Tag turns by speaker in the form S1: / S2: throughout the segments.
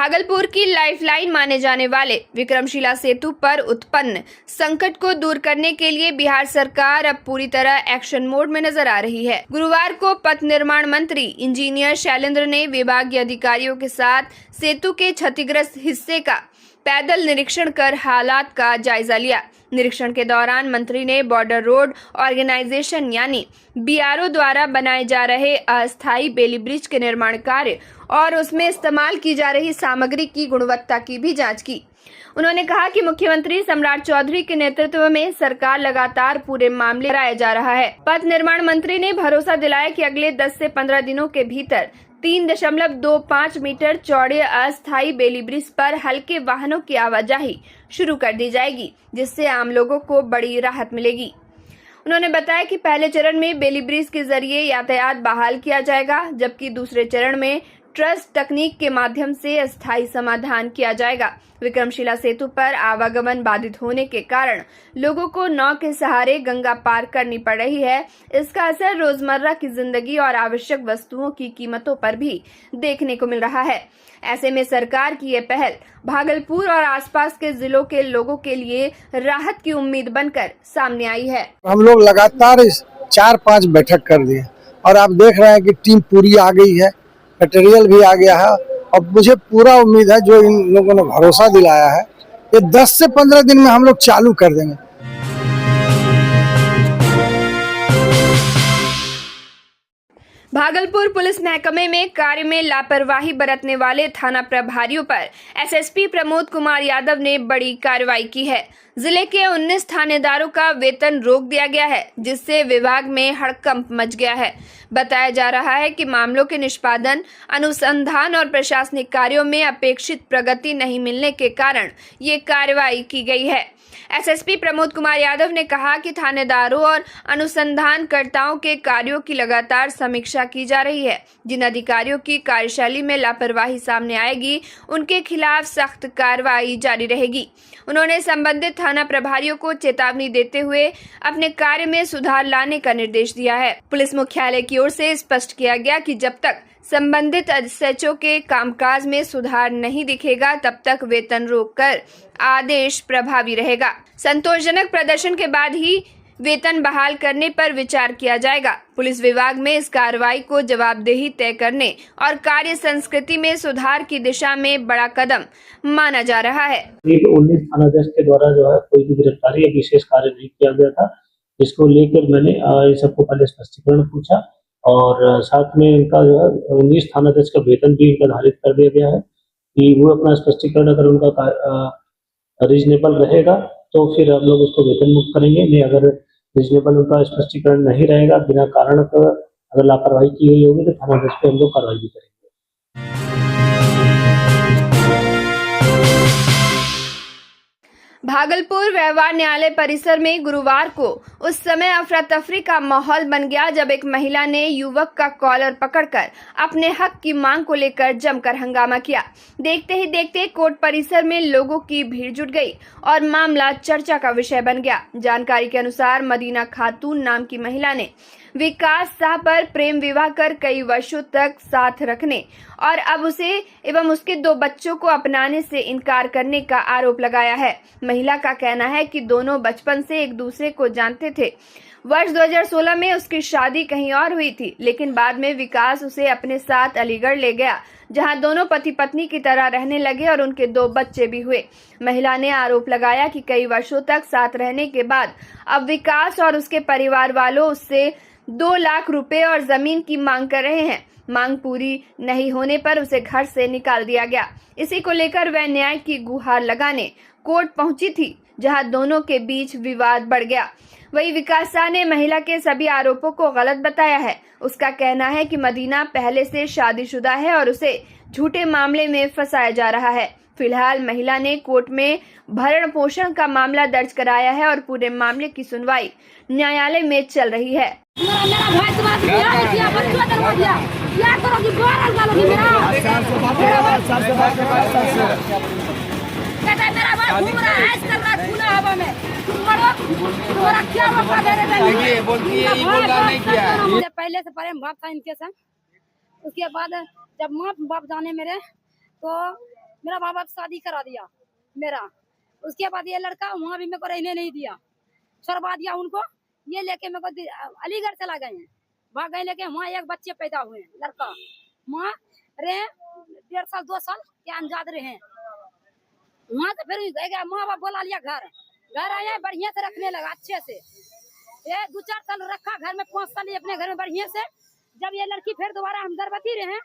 S1: भागलपुर की लाइफलाइन माने जाने वाले विक्रमशिला सेतु पर उत्पन्न संकट को दूर करने के लिए बिहार सरकार अब पूरी तरह एक्शन मोड में नजर आ रही है। गुरुवार को पथ निर्माण मंत्री इंजीनियर शैलेंद्र ने विभागीय अधिकारियों के साथ सेतु के क्षतिग्रस्त हिस्से का पैदल निरीक्षण कर हालात का जायजा लिया। निरीक्षण के दौरान मंत्री ने बॉर्डर रोड ऑर्गेनाइजेशन यानी बीआरओ द्वारा बनाए जा रहे अस्थायी बेली ब्रिज के निर्माण कार्य और उसमें इस्तेमाल की जा रही सामग्री की गुणवत्ता की भी जांच की। उन्होंने कहा कि मुख्यमंत्री सम्राट चौधरी के नेतृत्व में सरकार लगातार पूरे मामले कराया जा रहा है। पथ निर्माण मंत्री ने भरोसा दिलाया कि अगले 10 से 15 दिनों के भीतर 3.25 मीटर चौड़े अस्थायी बेली ब्रिज पर हल्के वाहनों की आवाजाही शुरू कर दी जाएगी, जिससे आम लोगों को बड़ी राहत मिलेगी। उन्होंने बताया कि पहले चरण में बेली ब्रिज के जरिए यातायात बहाल किया जाएगा, जबकि दूसरे चरण में ट्रस्ट तकनीक के माध्यम से अस्थायी समाधान किया जाएगा। विक्रमशिला सेतु पर आवागमन बाधित होने के कारण लोगों को नाव के सहारे गंगा पार करनी पड़ रही है। इसका असर रोजमर्रा की जिंदगी और आवश्यक वस्तुओं की कीमतों पर भी देखने को मिल रहा है। ऐसे में सरकार की ये पहल भागलपुर और आसपास के जिलों के लोगों के लिए राहत की उम्मीद बनकर सामने आई है।
S2: हम लोग लगातार 4-5 बैठक कर दिए और आप देख रहे हैं कि टीम पूरी आ गई है, मटेरियल भी आ गया है और मुझे पूरा उम्मीद है जो इन लोगों ने भरोसा दिलाया है ये 10 से 15 दिन में हम लोग चालू कर देंगे।
S1: भागलपुर पुलिस महकमे में कार्य में लापरवाही बरतने वाले थाना प्रभारियों पर एसएसपी प्रमोद कुमार यादव ने बड़ी कार्रवाई की है। जिले के 19 थानेदारों का वेतन रोक दिया गया है, जिससे विभाग में हड़कंप मच गया है। बताया जा रहा है कि मामलों के निष्पादन, अनुसंधान और प्रशासनिक कार्यों में अपेक्षित प्रगति नहीं मिलने के कारण ये कार्रवाई की गई है। एसएसपी प्रमोद कुमार यादव ने कहा कि थानेदारों और अनुसंधानकर्ताओं के कार्यों की लगातार समीक्षा की जा रही है। जिन अधिकारियों की कार्यशैली में लापरवाही सामने आएगी, उनके खिलाफ सख्त कार्रवाई जारी रहेगी। उन्होंने संबंधित थाना प्रभारियों को चेतावनी देते हुए अपने कार्य में सुधार लाने का निर्देश दिया है। पुलिस मुख्यालय की ओर से स्पष्ट किया गया कि जब तक संबंधित एसएचओ के कामकाज में सुधार नहीं दिखेगा, तब तक वेतन रोककर आदेश प्रभावी रहेगा। संतोषजनक प्रदर्शन के बाद ही वेतन बहाल करने पर विचार किया जाएगा। पुलिस विभाग में इस कार्रवाई को जवाबदेही तय करने और कार्य संस्कृति में सुधार की दिशा में बड़ा कदम माना जा रहा है।
S3: 19 थानाध्यक्ष के द्वारा जो है कोई भी गिरफ्तारी या विशेष कार्य नहीं किया गया था, इसको लेकर मैंने इन सबको पहले स्पष्टीकरण पूछा और साथ में इनका जो है 19 थानाध्यक्ष का वेतन भी निर्धारित कर दिया गया है कि वो अपना स्पष्टीकरण अगर उनका रीजनेबल रहेगा तो फिर हम लोग उसको वेतन मुक्त करेंगे। नहीं, अगर रीजनेबल उनका स्पष्टीकरण नहीं रहेगा, बिना कारण अगर लापरवाही की हुई होगी तो थानाध्यक्ष पे हम लोग कार्रवाई भी करेंगे।
S1: भागलपुर व्यवहार न्यायालय परिसर में गुरुवार को उस समय अफरा तफरी का माहौल बन गया जब एक महिला ने युवक का कॉलर पकड़कर अपने हक की मांग को लेकर जमकर हंगामा किया। देखते ही देखते कोर्ट परिसर में लोगों की भीड़ जुट गई और मामला चर्चा का विषय बन गया। जानकारी के अनुसार मदीना खातून नाम की महिला ने विकास शाह पर प्रेम विवाह कर कई वर्षों तक साथ रखने और अब उसे एवं उसके 2 बच्चों को अपनाने से इनकार करने का आरोप लगाया है। महिला का कहना है कि दोनों बचपन से एक दूसरे को जानते थे। वर्ष 2016 में उसकी शादी कहीं और हुई थी, लेकिन बाद में विकास उसे अपने साथ अलीगढ़ ले गया, जहां दोनों पति पत्नी की तरह रहने लगे और उनके 2 बच्चे भी हुए। महिला ने आरोप लगाया कि कई वर्षों तक साथ रहने के बाद अब विकास और उसके परिवार वालों उससे 2 लाख रुपए और जमीन की मांग कर रहे हैं। मांग पूरी नहीं होने पर उसे घर से निकाल दिया गया। इसी को लेकर वह न्याय की गुहार लगाने कोर्ट पहुंची थी, जहां दोनों के बीच विवाद बढ़ गया। वही विकास शाह ने महिला के सभी आरोपों को गलत बताया है। उसका कहना है कि मदीना पहले से शादीशुदा है और उसे झूठे मामले में फंसाया जा रहा है। फिलहाल महिला ने कोर्ट में भरण पोषण का मामला दर्ज कराया है और पूरे मामले की सुनवाई न्यायालय में चल रही है।
S4: पहले से प्रेम भाव था इनके साथ। उसके बाद जब माँ बाप जाने मेरे तो मेरा माँ बाप शादी करा दिया मेरा। उसके बाद ये लड़का वहाँ भी मेरे को रहने नहीं दिया, छोड़वा दिया उनको। ये लेके मेरे को अलीगढ़ चला गए हैं, भाग गए लेके। वहाँ एक बच्चे पैदा हुए हैं, लड़का वहाँ रहे 1.5 साल 2 साल के अनजाद रहे। वहाँ से फिर माँ बाप बोला लिया घर आया, बढ़िया से रखने लगा अच्छे से। ये 2-4 साल रखा घर में, 5 साल अपने घर में बढ़िया से। जब ये लड़की फिर दोबारा हम गर्भवती रहे,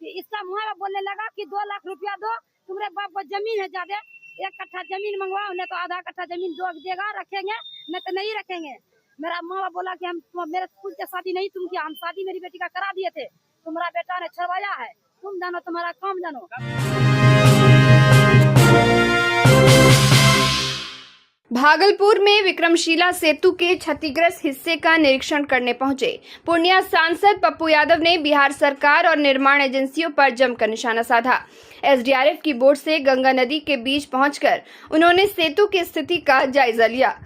S4: इसका माँ बाप बोलने लगा कि 2 लाख रुपया दो, तुम्हारे बाप को जमीन है ज्यादा, 1 कट्ठा जमीन मंगवाओ, नहीं तो आधा कट्ठा जमीन दो देगा, रखेंगे नहीं तो नहीं रखेंगे। मेरा माँ बाप बोला कि हम मेरे स्कूल के शादी नहीं तुम किया, हम शादी मेरी बेटी का करा दिए थे, तुम्हारा बेटा ने छड़वाया है, तुम जानो तुम्हारा काम जानो।
S1: भागलपुर में विक्रमशिला सेतु के क्षतिग्रस्त हिस्से का निरीक्षण करने पहुंचे पूर्णिया सांसद पप्पू यादव ने बिहार सरकार और निर्माण एजेंसियों पर जमकर निशाना साधा। एसडीआरएफ की बोट से गंगा नदी के बीच पहुंचकर उन्होंने सेतु की स्थिति का जायजा लिया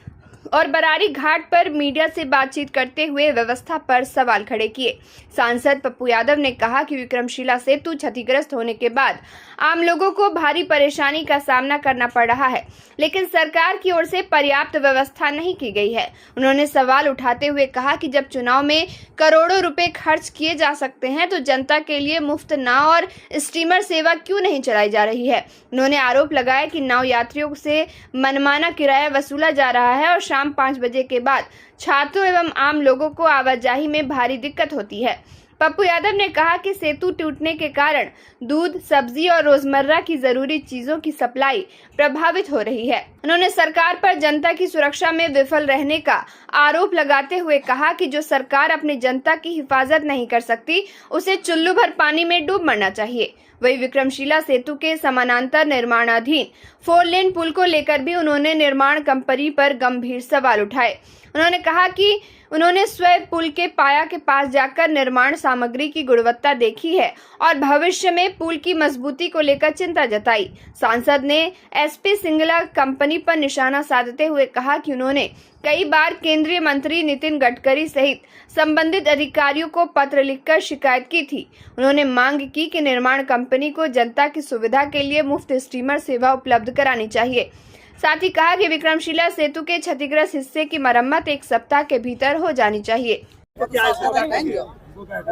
S1: और बरारी घाट पर मीडिया से बातचीत करते हुए व्यवस्था पर सवाल खड़े किए। सांसद पप्पू यादव ने कहा कि विक्रमशिला सेतु क्षतिग्रस्त होने के बाद आम लोगों को भारी परेशानी का सामना करना पड़ रहा है, लेकिन सरकार की ओर से पर्याप्त व्यवस्था नहीं की गई है। उन्होंने सवाल उठाते हुए कहा कि जब चुनाव में करोड़ों रुपए खर्च किए जा सकते हैं तो जनता के लिए मुफ्त नाव और स्टीमर सेवा क्यों नहीं चलाई जा रही है। उन्होंने आरोप लगाया कि नाव यात्रियों से मनमाना किराया वसूला जा रहा है और शाम 5 बजे के बाद छात्रों एवं आम लोगों को आवाजाही में भारी दिक्कत होती है। पप्पू यादव ने कहा कि सेतु टूटने के कारण दूध, सब्जी और रोजमर्रा की जरूरी चीजों की सप्लाई प्रभावित हो रही है। उन्होंने सरकार पर जनता की सुरक्षा में विफल रहने का आरोप लगाते हुए कहा कि जो सरकार अपनी जनता की हिफाजत नहीं कर सकती, उसे चुल्लू भर पानी में डूब मरना चाहिए। वही विक्रमशिला सेतु के समानांतर निर्माणाधीन 4 लेन पुल को लेकर भी उन्होंने निर्माण कंपनी पर गंभीर सवाल उठाए। उन्होंने कहा कि उन्होंने स्वयं पुल के पाया के पास जाकर निर्माण सामग्री की गुणवत्ता देखी है और भविष्य में पुल की मजबूती को लेकर चिंता जताई। सांसद ने एसपी सिंगला कंपनी पर निशाना साधते हुए कहा कि उन्होंने कई बार केंद्रीय मंत्री नितिन गडकरी सहित संबंधित अधिकारियों को पत्र लिखकर शिकायत की थी। उन्होंने मांग की कि निर्माण कंपनी को जनता की सुविधा के लिए मुफ्त स्टीमर सेवा उपलब्ध करानी चाहिए। साथ ही कहा कि विक्रमशिला सेतु के क्षतिग्रस्त हिस्से की मरम्मत 1 सप्ताह के भीतर हो जानी चाहिए।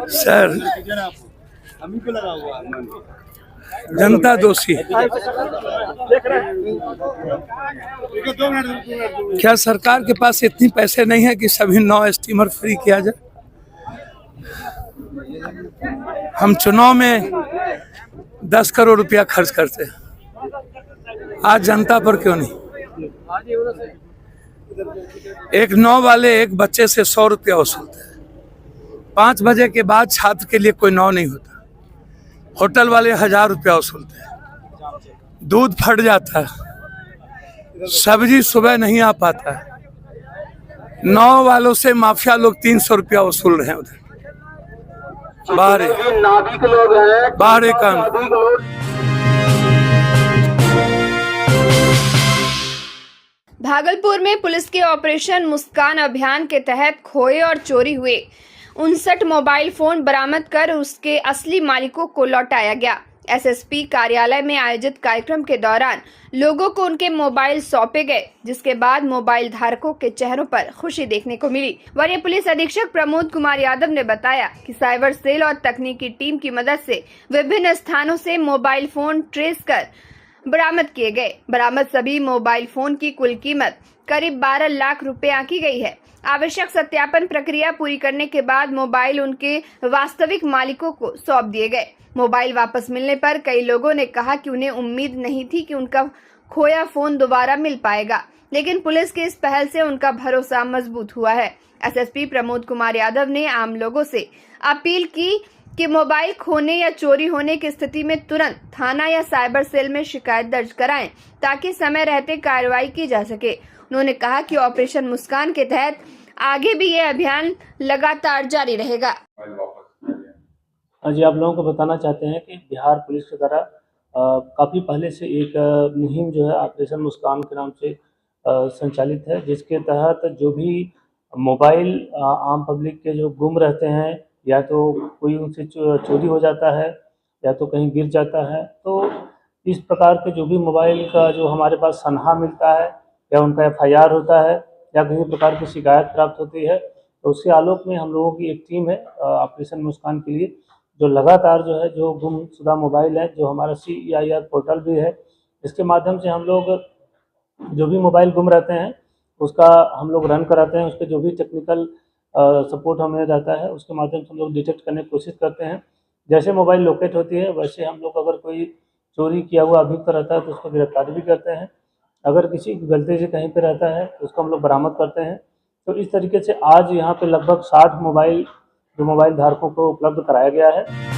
S5: सर, जनता दोषी है। क्या सरकार के पास इतनी पैसे नहीं है कि सभी 9 स्टीमर फ्री किया जाए? हम चुनाव में 10 करोड़ रुपया खर्च करते हैं, आज जनता पर क्यों नहीं? एक नाव वाले एक बच्चे से 100 रुपया वसूलते हैं। 5 बजे के बाद छात्र के लिए कोई नाव नहीं होता। होटल वाले 1000 रुपया वसूलते हैं। दूध फट जाता है, सब्जी सुबह नहीं आ पाता है। नाव वालों से माफिया लोग 300 रुपया वसूल रहे हैं उधर। बाहर काम।
S1: भागलपुर में पुलिस के ऑपरेशन मुस्कान अभियान के तहत खोए और चोरी हुए 59 मोबाइल फोन बरामद कर उसके असली मालिकों को लौटाया गया। एसएसपी कार्यालय में आयोजित कार्यक्रम के दौरान लोगों को उनके मोबाइल सौंपे गए, जिसके बाद मोबाइल धारकों के चेहरों पर खुशी देखने को मिली। वरीय पुलिस अधीक्षक प्रमोद कुमार यादव ने बताया कि साइबर सेल और तकनीकी टीम की मदद से विभिन्न स्थानों से मोबाइल फोन ट्रेस कर बरामद किए गए। बरामद सभी मोबाइल फोन की कुल कीमत करीब 12 लाख रुपए आंकी गई है। आवश्यक सत्यापन प्रक्रिया पूरी करने के बाद मोबाइल उनके वास्तविक मालिकों को सौंप दिए गए। मोबाइल वापस मिलने पर कई लोगों ने कहा कि उन्हें उम्मीद नहीं थी कि उनका खोया फोन दोबारा मिल पाएगा, लेकिन पुलिस की इस पहल से उनका भरोसा मजबूत हुआ है। एसएसपी प्रमोद कुमार यादव ने आम लोगों से अपील की कि मोबाइल खोने या चोरी होने की स्थिति में तुरंत थाना या साइबर सेल में शिकायत दर्ज कराएं, ताकि समय रहते कार्रवाई की जा सके। उन्होंने कहा कि ऑपरेशन मुस्कान के तहत आगे भी ये अभियान लगातार जारी रहेगा।
S3: जी, आप लोगों को बताना चाहते हैं कि बिहार पुलिस के द्वारा काफ़ी पहले से एक मुहिम जो है ऑपरेशन मुस्कान के नाम से संचालित है, जिसके तहत जो भी मोबाइल आम पब्लिक के जो गुम रहते हैं या तो कोई उनसे चोरी हो जाता है या तो कहीं गिर जाता है, तो इस प्रकार के जो भी मोबाइल का जो हमारे पास सनहा मिलता है या उनका FIR होता है या किसी प्रकार की शिकायत प्राप्त होती है, तो उसके आलोक में हम लोगों की एक टीम है ऑपरेशन मुस्कान के लिए, जो लगातार जो है जो गुमशुदा मोबाइल है, जो हमारा CEIR पोर्टल भी है, इसके माध्यम से हम लोग जो भी मोबाइल गुम रहते हैं उसका हम लोग रन कराते हैं। उसके जो भी टेक्निकल सपोर्ट हमें रहता है उसके माध्यम से हम लोग डिटेक्ट करने की कोशिश करते हैं। जैसे मोबाइल लोकेट होती है वैसे हम लोग अगर कोई चोरी किया हुआ अभियुक्त रहता है तो उसको गिरफ्तार भी करते हैं। अगर किसी की गलती से कहीं पे रहता है तो उसको हम लोग बरामद करते हैं। तो इस तरीके से आज यहाँ पे लगभग 60 मोबाइल जो मोबाइल धारकों को उपलब्ध कराया गया है।